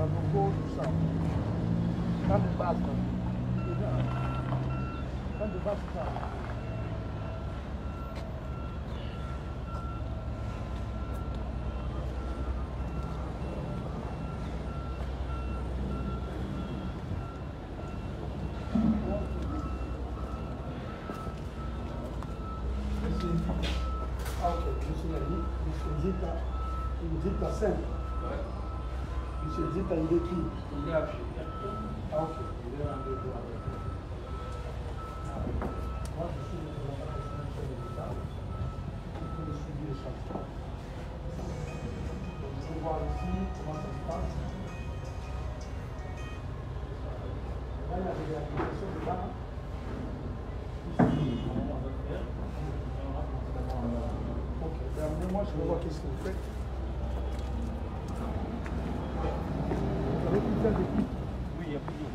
Nabucco, tout ça. Quand de base, quand de base, ça. Ah, ok, monsieur Nani, monsieur Zita 5. Monsieur Zita, il est qui? Il est appuyé. Ah, ok, il est rendez-vous avec eux. Moi, je suis le responsable de l'État. Il faut le suivi de chaque fois. Donc, il faut voir ici comment ça se passe. Là, il y a des applications de là. Ok, amenez-moi, je vais voir qu'est-ce que vous faites. Vous avez plusieurs équipes? Oui, il y a plusieurs.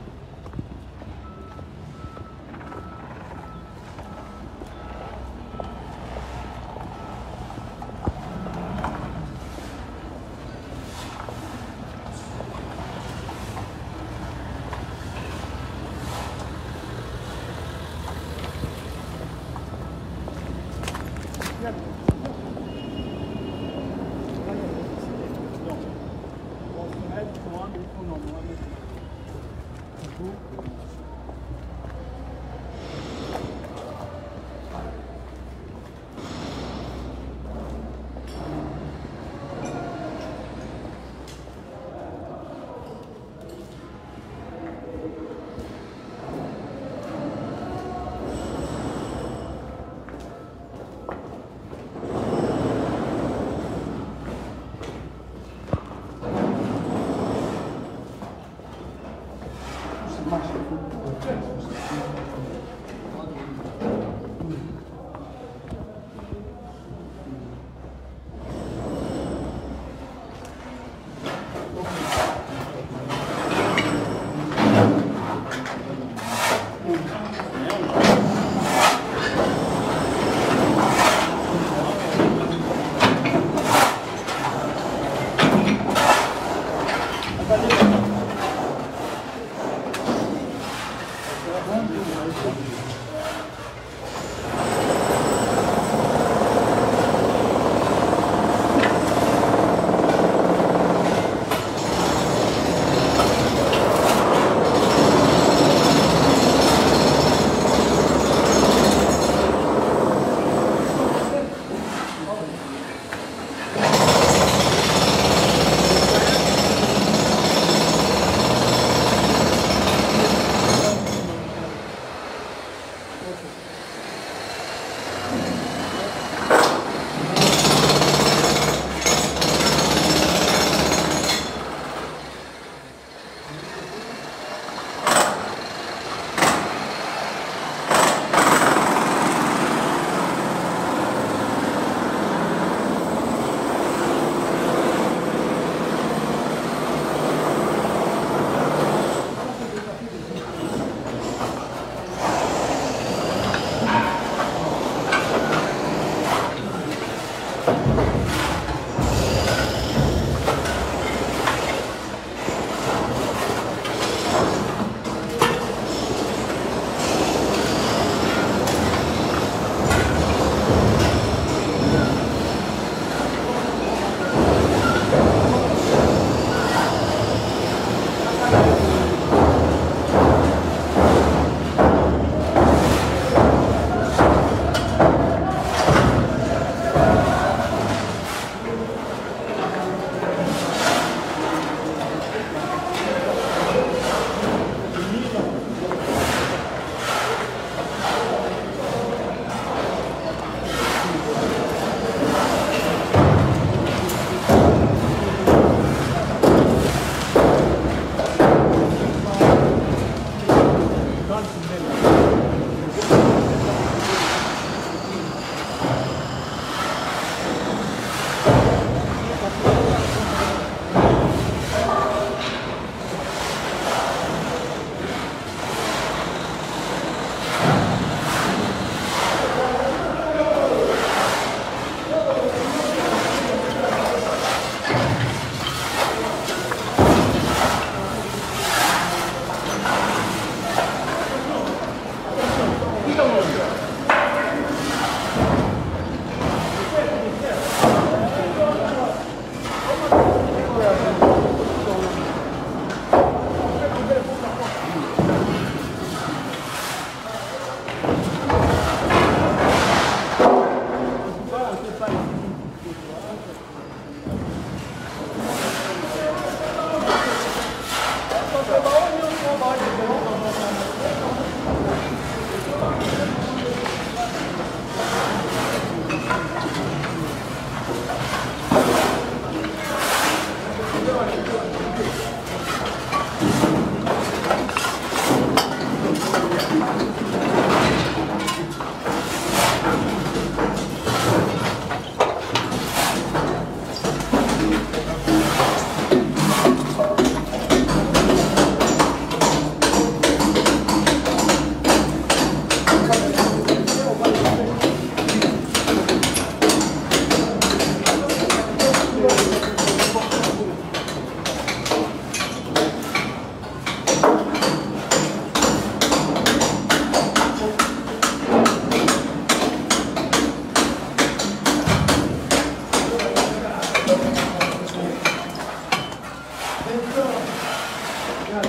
Il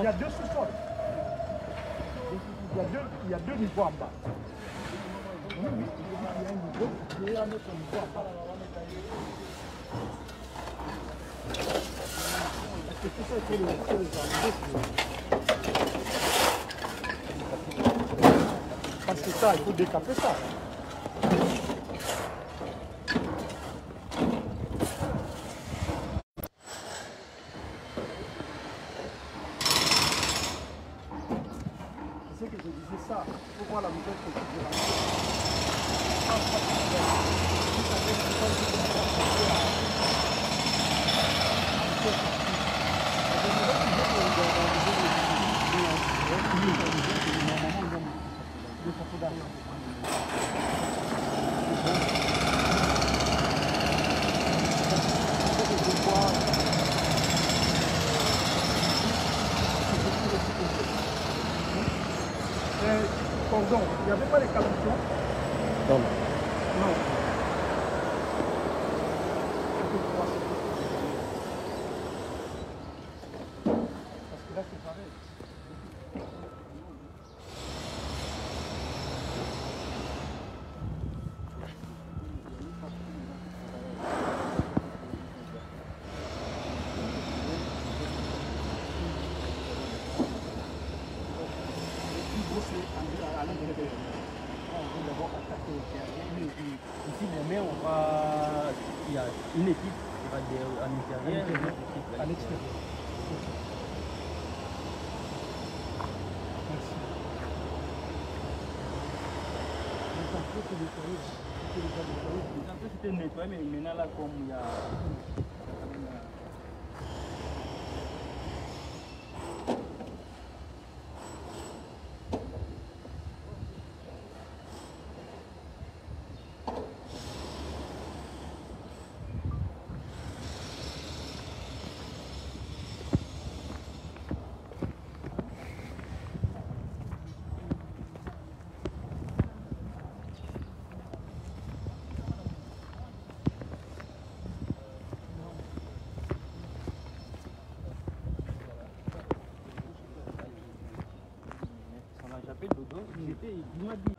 y a deux sous-sols. Il y a deux niveaux en bas. Oui, il y a un niveau, il y a un autre niveau en bas. Est-ce que tout ça, il faut les enlever? Parce que ça, il faut décaper ça. C'est ce que je disais ça. Il faut voir la nouvelle politique de la Pardon, il n'y avait pas les calculs. Non. Non. Parce que là, c'est pareil. Ici, demain, on va. Il y a une équipe qui va à l'intérieur et une autre équipe à l'extérieur. C'était nettoyé, mais maintenant, là, comme il y a. J'appelle Dodo, il m'a dit.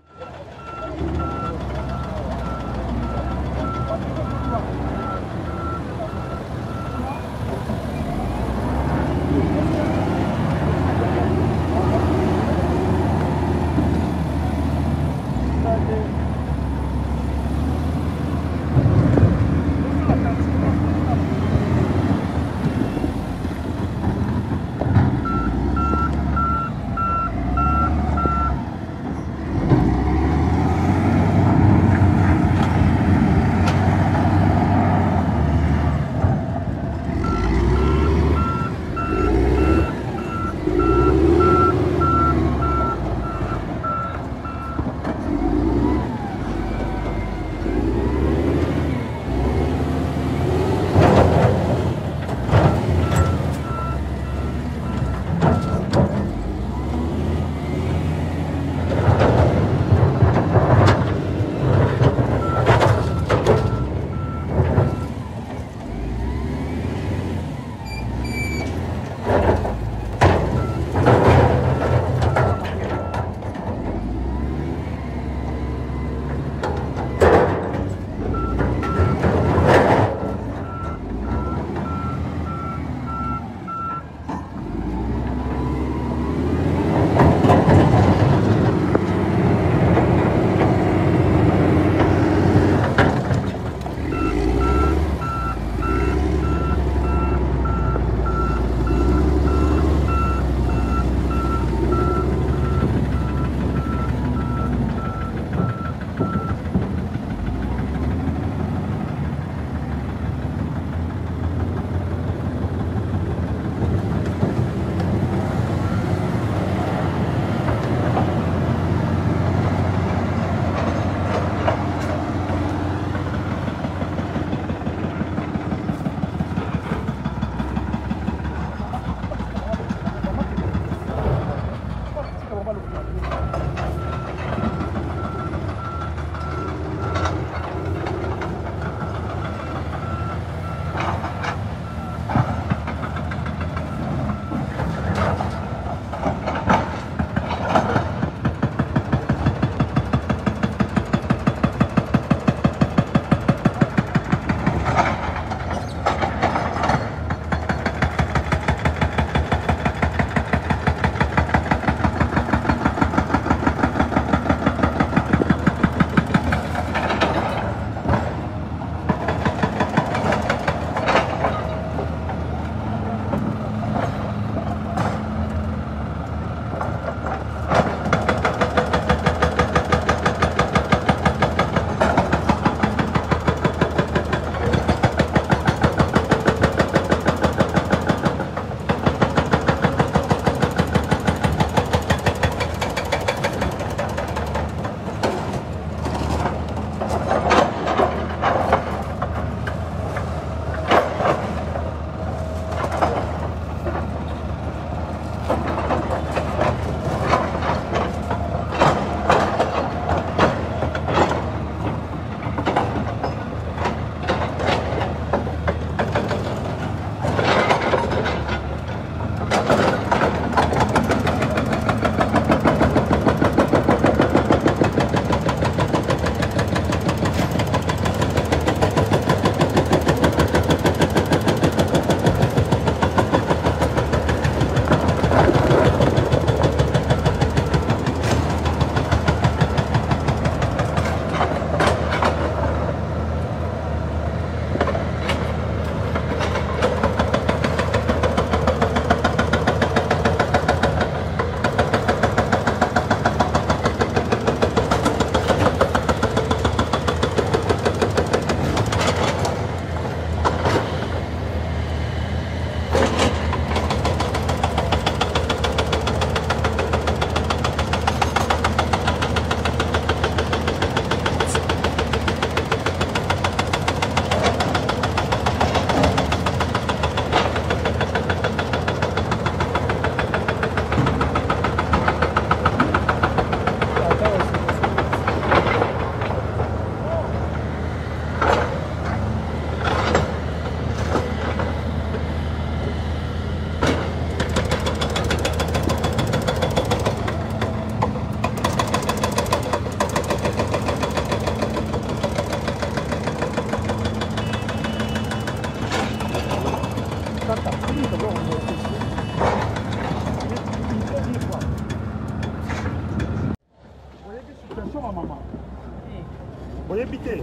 Boyebite,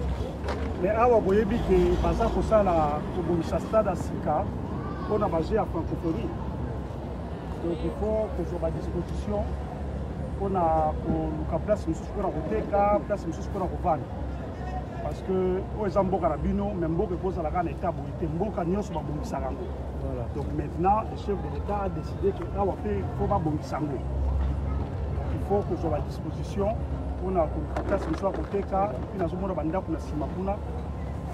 mais awa boyebite, baza kosala kobomisa stade à Sika, on a basé à francophonie. Donc il faut que je sois à disposition. On a la place nous pour la place nous pour la parce que aux Zambo Carabino, même beaucoup pose à la grande état, beaucoup de gens sont bons. Donc maintenant, le chef de l'État a décidé que là, il faut pas bon sango. Il faut que je sois à disposition. On a la place nous soit côté car puis nous avons banda pour la simapuna.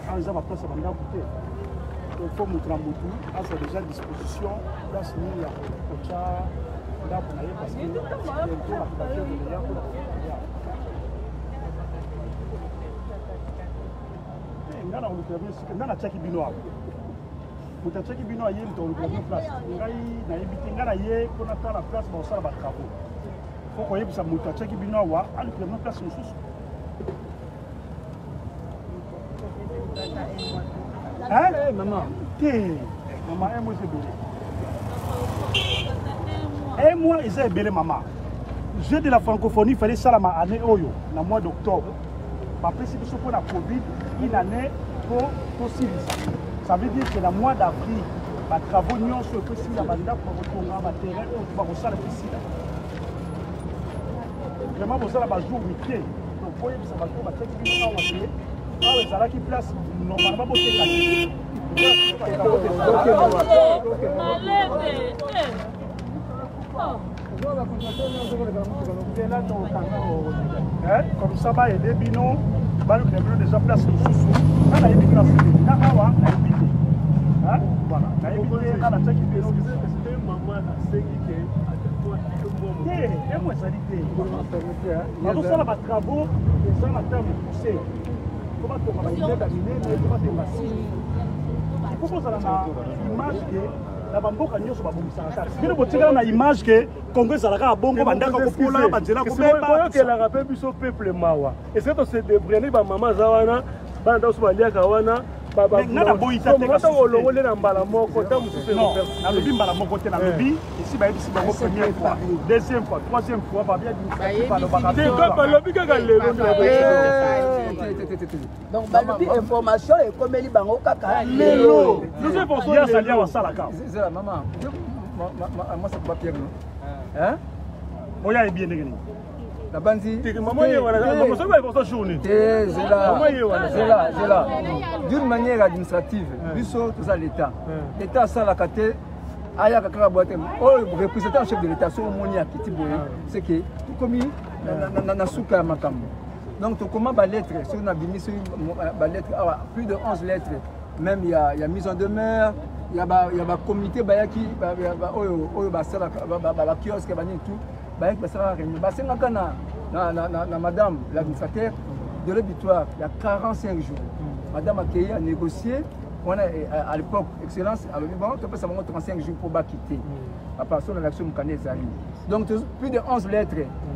On a la place banda côté. Il faut montrer un bouton. À sa déjà disposition. Là, c'est nous là. Là pour aller parce que bientôt la population de l'État pour la ngana on ngana chaki binoa muta chaki binoa yé to on place ngai na yebite ngana yé kona ta la place ba osala ba travaux faut ko yebisa muta chaki binoa wa ali na place mususu hein maman maman moi c'est belé et moi c'est belé maman jeu de la francophonie fallait ça la année oyo na mois d'octobre. Après, si vous avez la Covid, une année pour Syrie. Ça veut dire que le mois d'avril, les travaux n'y sont que si la bande pour retourner à terrain, on va faire ici. Vraiment, vous allez avoir jour week-end. Donc, vous voyez, ça va faire des choses. Ah, ça qui place, normalement, vous avez comme ça va aider Bino, va nous déjà place sous on a évité la série na awa na évité hein voilà na évité na la check Bino c'était maman na sécurité à chaque fois et moi ça dit on ça va travaux et ça na terme poussé comment on va aider d'aminer mais comment on va si il faut ça la image que la bamboka nyoso babomisaka bino botikala na image ke Congo ezalaka bongo bandaka kopola banzela kobeba ke la rappel biso peuple mawa et c'est se débriner ba maman zawana banda so baliaka wana baba ngana boyita te ka olongole na mbala moko ta mususu non na lobi mbala moko te na lobi ici ba yebisi bango première fois deuxième fois troisième fois ba bien ba lobi kaka lelo donc ba lobi information e komeli bango kaka lelo nous c'est pour ça ça lia wasala ka c'est la maman moi ça pas Pierre hein oya e bien ngeni la bandi maman ye wana maman ça va pour journée c'est là d'une manière administrative biso tout ça l'état ça la kate aya kaka boîte représentant chef de l'état so moni akiti boye c'est que tout comme na suka makambo donc to comment ba lettre sur na bimi sur ba lettre plus de 11 lettres même il y a mise en demeure il y a comité ba yaki oyo ba sala ba kiosque ba ni tout ba yaki ba sala réunion ba senga kana na madame l'administrateur de l'auditoire il y a 45 jours madame a négocié on a à l'époque excellence alors bon tu peux savoir 35 jours pour ba quitter à partir de l'action Mkanezali donc plus de 11 lettres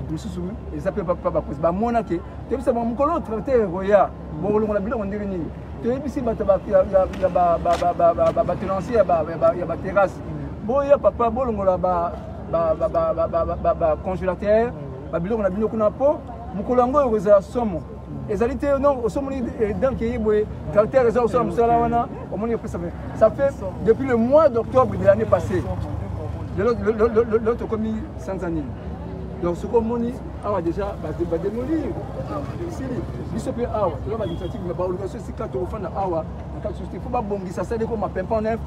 monsieur ils s'appellent pas cause ba monake tu peux savoir mon colon traité roya bon on a bien on dirait ni tu es ici ba tenancier ya ba terrasse boya papa bolongola ba congélateur ba biloko na bino kuna po mukolongo yoza somo ezalité non osomoni donc yeboye caractère ça osala musala wana omoni ça fait depuis le mois d'octobre de l'année passée l'autre commis sans année donc ce qu'on moni a déjà va démolir ici biso pe awa là ba initiative mais ba organisation si ka to fana awa en tant que société faut pas bongisa ça comme pempa neuf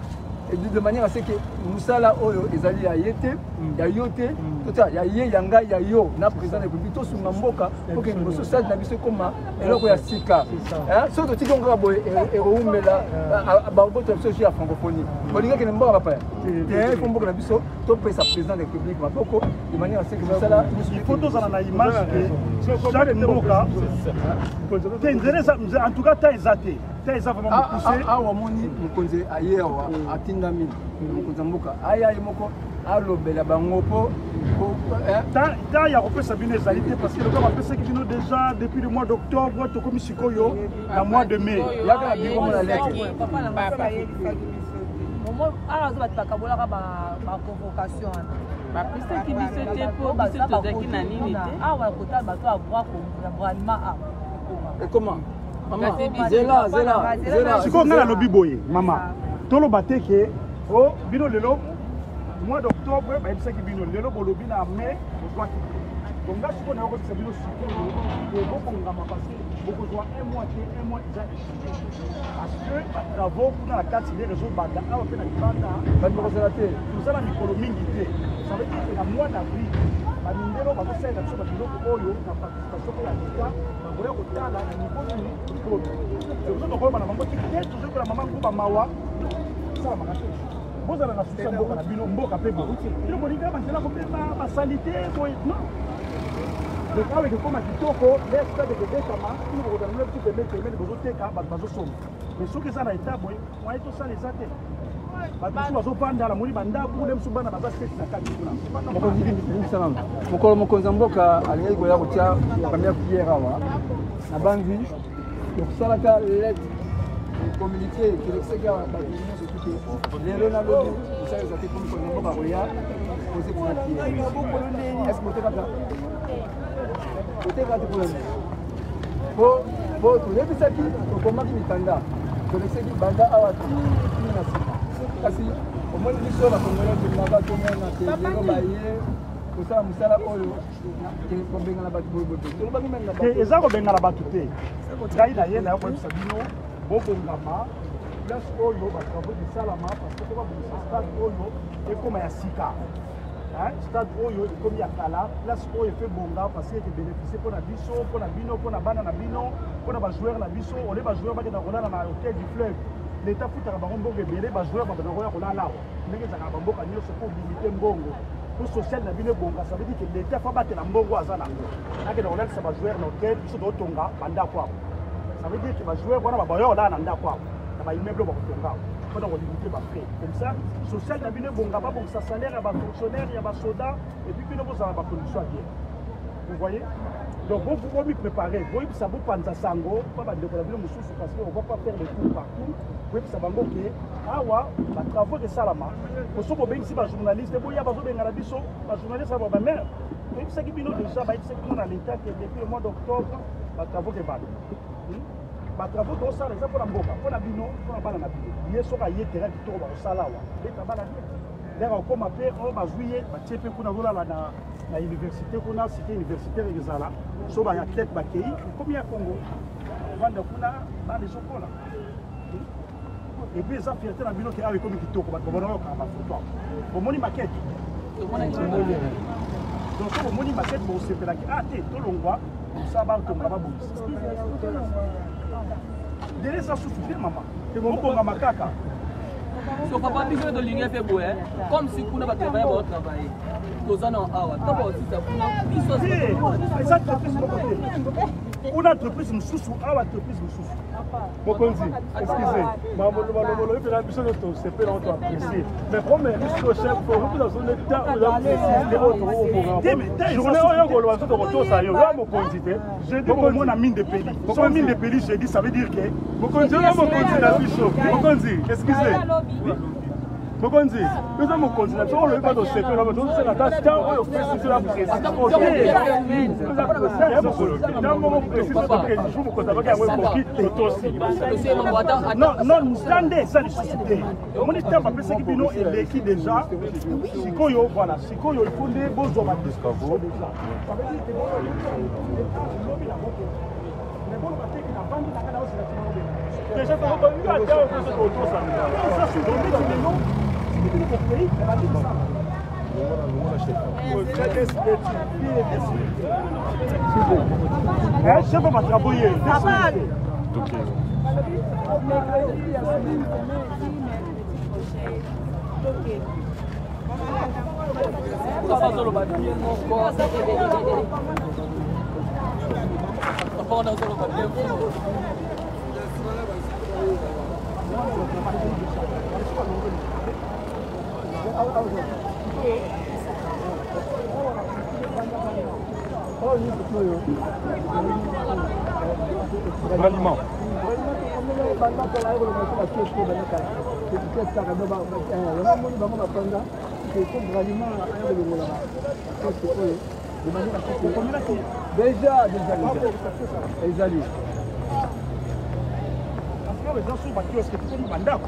et de manière à ce que musala oyo ezali ayete ya yote tota ya ye yanga ya yo na président de République to sunga mboka pour que nous ça na biso comme eloko ya sika hein so to tikonga boye e roumela ba boto biso ya francophonie bolinga ke mboka papa il faut mboka na biso to pesa président de République maboko de manière à ce que musala il faut tous na image que chaque mboka en tout cas ta exaté vraiment poussé awa moni mukonze ayer atindami mukonza mboka aya moko alobela bango po ta ya repesa bino ezalité parce que le corps a fait que déjà depuis le mois d'octobre to comme sikoyo na mois de mai yaka biko na lettre Moi, alors ça va te cabola ma convocation. Bah piste qui biso te po biso to zaki na nini te. Ah ouais, kota bato a boire comme bralima a. Et comment? Maman, zela. Siko ngala lobi boye, mama. Tolo bateke, oh, bino lelo, mois d'octobre, ba ebisa ki bino lelo bolobi na mai, au droit. Donc là, siko na ko bisa bino siko, ko boko ngama parce que boko doit un mois déjà échoué. Parce que ba travaux pour la carte des réseaux banda, a fait na banda, ba nous relater. Tout ça la économie ngité. Ça veut dire que na mois d'avril, ba mindelo ba ko sala so ba biloko oyo na participation ya l'État, ba boya ko tala na niveau ni ko. C'est pour ça que on a mambo qui est toujours que la maman ko ba mawa. Ça la makate. Vous allez la soucier mboka na bino mboka pe bo. Bino molinga ba tela ko pe ba salité boy non. Le cas avec comme kitoko, l'est de Kama, nous regardons tout de mettre mais les autres cas ba bazo somme. Mais ce que ça na état boy, moi tout ça les até. mokonzi mboka alingi koya kotia première pierre awa na bangi tokosalaka lettre communiqué kelekiseka bato nyonso tuke lelo na lobi osalisa te po mokonzi mboka koya pose première pierre. Est-ce que otekaka te polemi po toyebisaki tokomaki mikanda tolekisaki banda awa tini na sika kasi omoni biso bakongole tolingaka tomona te lelo baye kosala mosala oyo kobengana bato boyebote tolobaki mene na eza kobengana bato te ngai na ye naye koyebisa bino bobongama place oyo batravo esalama parce que babongisa stade oyo ekoma ya sika stade oyo ekomi ya kala place oyo efe bonga parce que ekebénéficie mpona biso mpona bino mpona bana na bino mpona bajoueur na biso ole bajoueur bakenda kolala na hotel du fleuve l'État futaka bango mbongo ebele bajoueur babanda koya kolala awa ndenge ezalaka bamboka nyonso mpo limite mbongo po social na bino ebonga ça veut dire que l'État fa batela mbongo aza nango akenda kolalisa bajoueur na hotel biso totonga bandako awa ça veut dire que bajoueur wana baboya kolala na ndako awa na baimmeuble bakotonga awa mpona kolimite bafrais comme ça social na bino ebonga babongisa salaire ya bafonctionnaire ya basoda et puis bino bozala bacondition ya bien vous voyez. Donc vous pouvez préparer, vous pouvez savoir panza sango, pas de problème monsieur parce qu'on va pas faire les cours partout. Vous pouvez savoir que awa, la travaux de Salama, pour ceux qui sont des journalistes, vous y a besoin d'un arabiso, les journalistes ça va pas mal. Vous savez que bino déjà, bah c'est que dans l'État que depuis le mois d'octobre, les travaux de bal. Les travaux de ça les pour la boka, pour la bino, pour la bana na bino. Hier sur la hier terrain qui tourne au salawa, les tabala bien. Là on comme après on va jouer, bah tchepe kuna zola la na université kuna cité universitaire ezala so ba athlète ba kei comme ya Congo vanda kuna ba les sokola et puis ça fierté na bino ke awe comme kitoko ba bona ko ba photo au moni maquette donc au moni maquette bo sepela ki ate to longwa ça ba to ngaba bo délai ça suffit maman et bon ko ngama kaka so papa biso de ligne fait boé comme si kuna ba travailler ba travailler tozana awa tabo aussi ça kuna biso ça une entreprise mususu awa entreprise mususu mokonzi excusez mamolo epela biso to sepela on to apprécier mais comme biso chef pour vous dans un état où la préciser autre au journée oyo ko lo to ko sa yo ya mokonzi te je dis au moins mine de pays so mine de pays je dis ça veut dire que mokonzi na biso mokonzi excusez mokonzi biso mokonzi na biso olobi bato sepela bato osala ta temps oyo préciser la précision non stande ça les sociétés mon état va penser que bino eleki déjà sikoyo voilà sikoyo il faut des beaux hommes à discours déjà ça veut dire que lobby la boke mais bon va teki na bandi na kana aussi déjà ça va pas à terre que auto ça c'est donc les noms c'est pour le pays elle a dit ça je vais me travailler. Ralliement.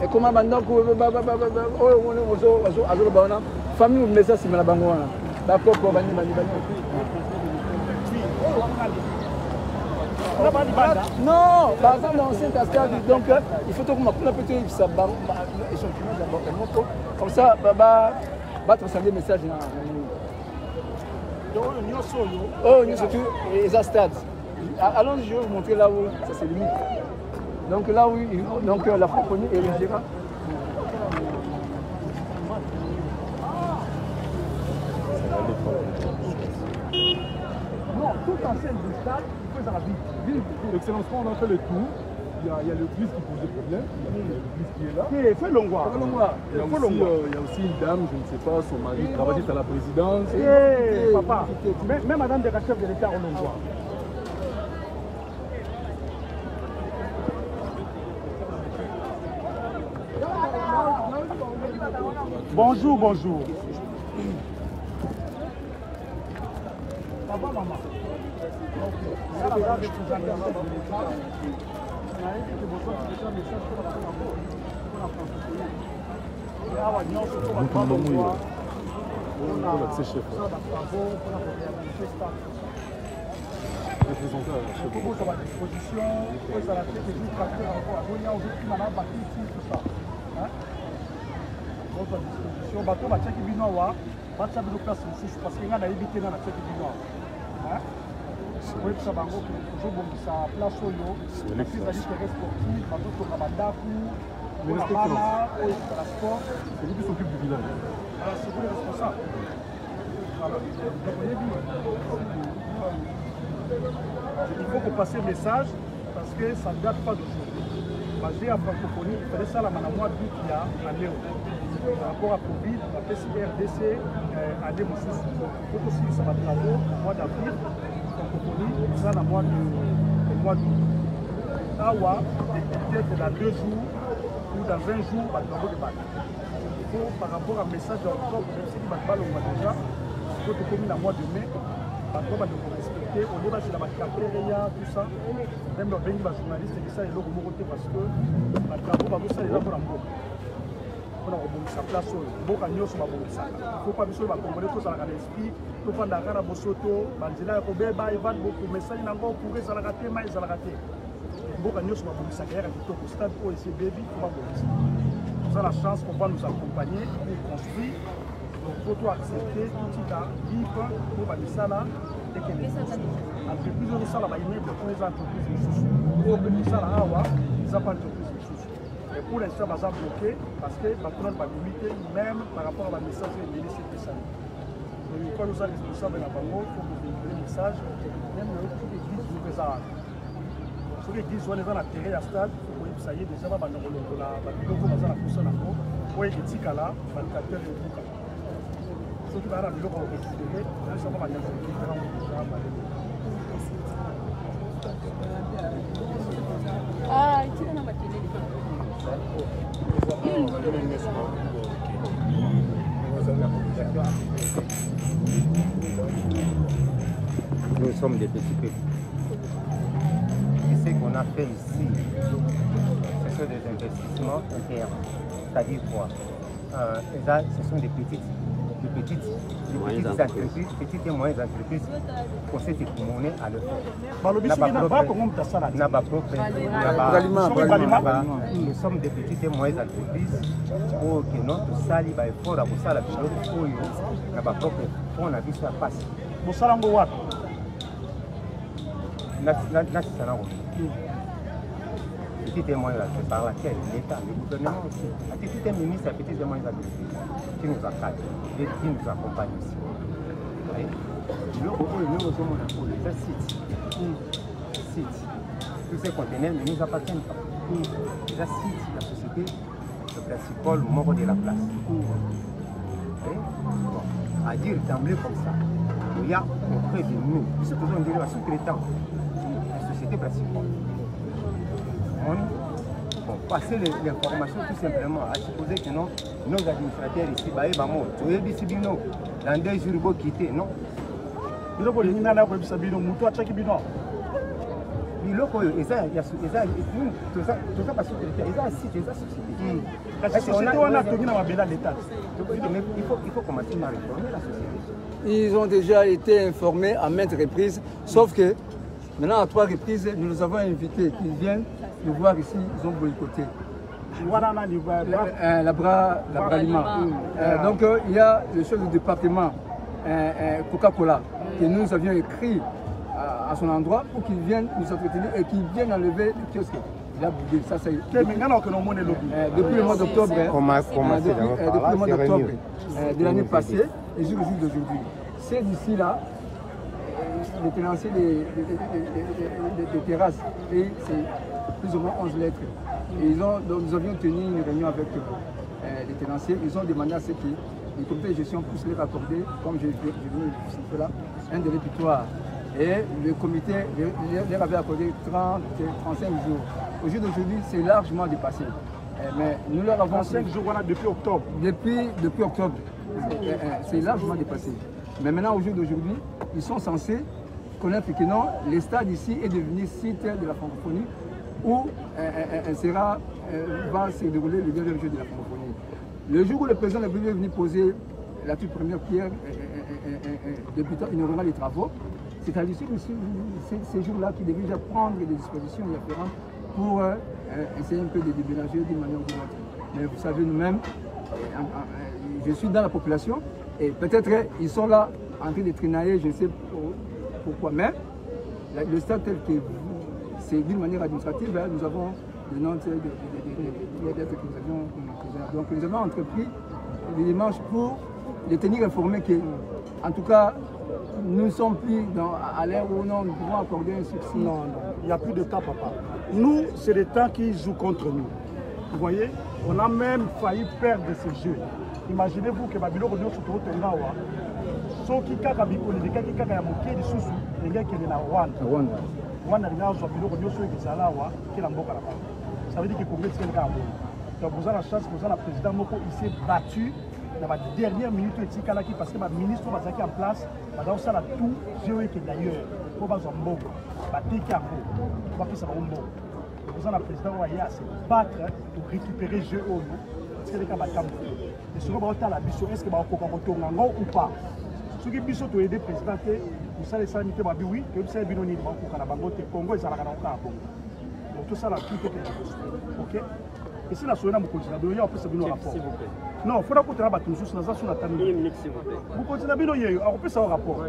ekoma bandako oyo azoloba wana famille mesa nsima na bango wana bakoko bani non baza na ancien cascade donc il faut tokoma kuna mpe toyebisa échantillonnage d'abord moko comme ça batranscender message na oyo nyonso tu eza stade. Allons, je vais vous montrer là où ça se limite. Donc là où donc, la francophonie est légère. Non, tout ancien du stade, il faut la ville. Excellence, quand on a fait le tour, il y a le bus qui pose des problèmes, il y a le bus qui est là. Il fait Longwa. Il y a aussi une dame, je ne sais pas, son mari travaille à la présidence. Papa, même madame de la chef de l'État au Longwa. Bonjour, bonjour. Papa, maman. bato batiaki bino awa batia bino place mosusu parce que ngai nayebi te nga natiaki bino awa koyebisa bango tozobongisa place oyo ezali terrain sportif bazotonga bandako mpona bana oyo ezala sport celui qui s'occupe du village. c'est vous le responsable. Il faut qu'on passe un message parce que ça ne date pas d'aujourd'hui. Basé à francophonie, il fallait ça la mois d'août il y a année. Par rapport à Covid, la PCRDC année Moussous. Il faut aussi ça va travailler au mois d'avril, francophonie, ça la mois d'août. Awa, peut-être dans 2 jours ou dans 20 jours, il va travailler de bac. Il faut par rapport à message d'octobre, même si il va pas déjà, il faut que comme la mois de mai, il va respecter, au lieu de la cafétéria, tout ça, même le journaliste et ça, il va remonter parce que le travail va ça, il va pour la mort. On a remonté sa place, il faut pas que les Congolais soient dans l'esprit, il faut pas que les Bosoto, Bandila, Kobeba, Ivan, beaucoup, mais ça, il y a encore pour les rater, mais ils ont raté. Il faut que nous soyons dans la guerre, au stade où il s'est baby, il faut pas. Nous avons la chance qu'on va nous accompagner pour construire. Donc, il faut accepter tout ce qui est libre pour faire ça là. Et que les entreprises de ça là, il y a pour les entreprises. Pour que ça là, ils n'ont pas d'entreprise. Et pour l'instant, ils sont bloqués parce que les patrons vont limiter même par rapport à la message de l'ministre de ça. Donc, il faut nous être responsables de la banque, il faut nous donner le message, même toutes les églises nous présentent. Sur l'église, on est dans la terre à stade, ça y est, déjà, on va dans la pousse en amont, pour être ici, là, on va le capter le bouc. Ce qui va arriver, on va le considérer, on va le ah, il tire dans ma télé. Nous sommes des petits peuples. Et ce qu'on a fait ici, ce sont des investissements internes. C'est-à-dire quoi? Ce sont des petites entreprises, petites et moyennes entreprises qu'on s'est écoumonnés à le faire. Nous sommes des petites et moyennes entreprises pour que notre sali va effort à vous ça la chose n'a pas propre on a vu ça passer. Vous savez quoi? Petit et moyen par laquelle l'État, le gouvernement aussi, a été tout un ministre à petit et moyen qui nous encadre et qui nous accompagne aussi. Tous ces conteneurs ne nous appartiennent pas. Les sites, la société, le principal membre de la place. À dire d'emblée comme ça, il y a auprès de nous, ce que nous disons à sous-traitant, la société principale. Bon, passer l'information tout simplement, à supposer que non, nos administrateurs ici, bah, dans 2 jours, ils vont quitter, non? Il faut commencer à réformer la société. Ils ont déjà été informés à maintes reprises, sauf que maintenant à 3 reprises, nous les avons invités qu'ils viennent nous voir ici, ils ont boycotté. La Bralima. Donc il y a le chef du département Coca-Cola que nous avions écrit à son endroit pour qu'il vienne nous entretenir et qu'il vienne enlever le kiosque. Il a bougé, ça c'est depuis le mois d'octobre, depuis le mois d'octobre de l'année passée et jusqu'au jour d'aujourd'hui. C'est d'ici là, les tenanciers des terrasses, et c'est plus ou moins 11 lettres. Et nous avions tenu une réunion avec les tenanciers, ils ont demandé à ce que le comité de gestion puisse leur accorder, comme je viens là, un délai butoir. Et le comité leur avait accordé 35 jours. Au jour d'aujourd'hui, c'est largement dépassé. Mais nous leur avons 5 jours voilà, depuis octobre. Depuis octobre, c'est largement dépassé. Mais maintenant, au jour d'aujourd'hui, ils sont censés connaître que non, le stade ici est devenu site de la francophonie où va se dérouler le deuxième jeu de la francophonie. Le jour où le président est venu poser la toute première pierre débutant inaugurant les travaux, c'est à l'issue de ces jours-là qu'il devait déjà prendre des dispositions différentes pour essayer un peu de déménager d'une manière ou d'une autre. Mais vous savez, nous-mêmes, je suis dans la population et peut-être ils sont là en train de traînailler, je ne sais pourquoi, mais le stade tel que c'est d'une manière administrative, nous avons le nom de lettres que nous avions. Donc nous avons entrepris des démarches pour les tenir informés que, en tout cas, nous ne sommes plus à l'ère où nous pouvons accorder un succès. Non, il n'y a plus de temps, papa. Nous, c'est le temps qui joue contre nous. Vous voyez, on a même failli perdre ces jeux. Imaginez-vous que Babylone revient sur le terrain. Ceux qui kaka bikoni de kaki kaka ya moké de susu les gars qui est na Rwanda. Rwanda les gars sont Babylone revient sur les salawa qui la mboka là-bas. Ça veut dire que le Congrès c'est le cas. Donc vous avez la chance, vous avez le président Moko, il s'est battu dans la dernière minute parce que le ministre va en place, dans ça tout, je veux que d'ailleurs, pour faire un bon, pour faire ça un bon. Vous avez le président qui va se battre pour récupérer le jeu au nom. Parce que les gens et ce que vous avez la mission, est-ce que vous avez ou pas? Ce qui est aider le président, vous savez, ça oui, que vous savez, le Congo est à la Congo. Donc tout ça, là, tout est ok? Et si la soirée, vous continuez, vous avez fait un rapport. Non, il faut que vous ayez un rapport. Vous continuez à vous avez fait un rapport.